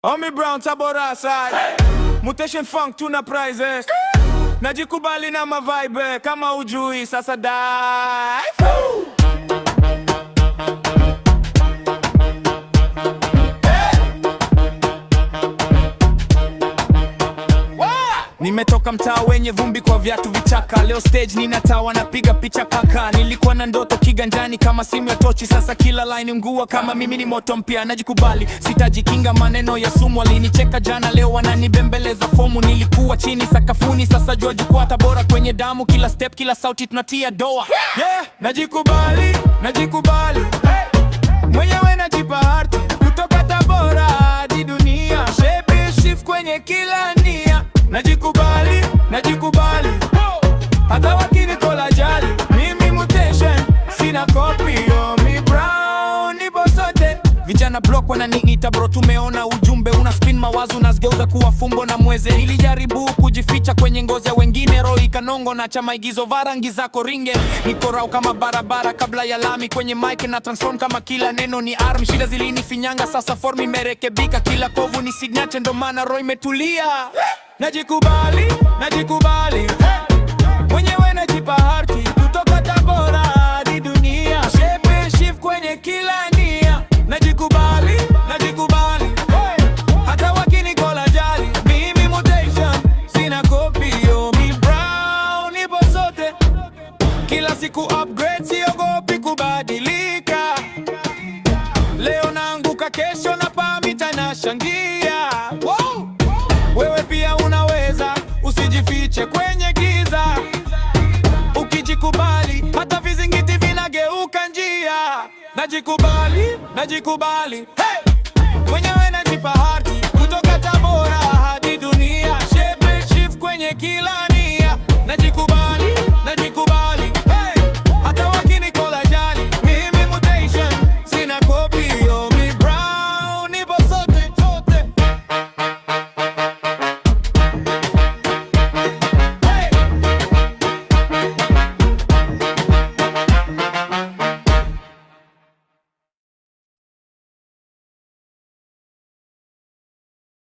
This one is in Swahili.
Omi Brown Tabora side. Hey! Mutation Funk tuna prizes. Najikubali na mavibe kama ujui sasa dive. Nimetoka mtaa wenye vumbi kwa viatu vichaka. Leo stage ninatawa napiga picha kaka. Nilikuwa na ndoto kiganjani kama simu ya tochi. Sasa kila line mgua kama mimi ni moto mpya. Najikubali, sitajikinga maneno ya sumu. Walinicheka jana, leo wananibembeleza fomu. Nilikuwa chini sakafuni, sasa jua jukwaa. Tabora kwenye damu, kila step, kila sauti tunatia doa. Yeah, najikubali, najikubali. Hey! Mwenyewe najipa heart. Kutoka Tabora hadi dunia. Shape shift kwenye kila nia. Najikubali, najikubali. Hata wakinikola jali. Mimi mutation, sina copy. Omi Brown, nipo sote. Vijana block wananiita bro, tumeona ujumbe. Una spin mawazo, unazigeuza kuwa fumbo na mweze. Nilijaribu kujificha kwenye ngozi ya wengine. Roho ikanongo na cha maigizo, varangi zako ringe. Niko rau kama barabara kabla ya lami. Kwenye mic na transform kama kila neno ni arm. Shida zilinifinyanga, sasa form imerekebika. Kila kovu ni signature, ndo maana roho imetulia. Najikubali, najikubali. Hey! Mwenyewe najipa heart. Kutoka Tabora hadi dunia. Shape shift kwenye kila nia. Najikubali, najikubali. Hey! Hata wakinikola jali. Mimi mutation, sina copy. Omi Brown, nipo sote. Kila siku upgrade, siogopi kubadilika. Leo naanguka, kesho napamita na shangia. Wow! Wewe pia unaweza, usijifiche kwenye giza. Ukijikubali, hata vizingiti vinageuka njia. Najikubali, najikubali. Hey!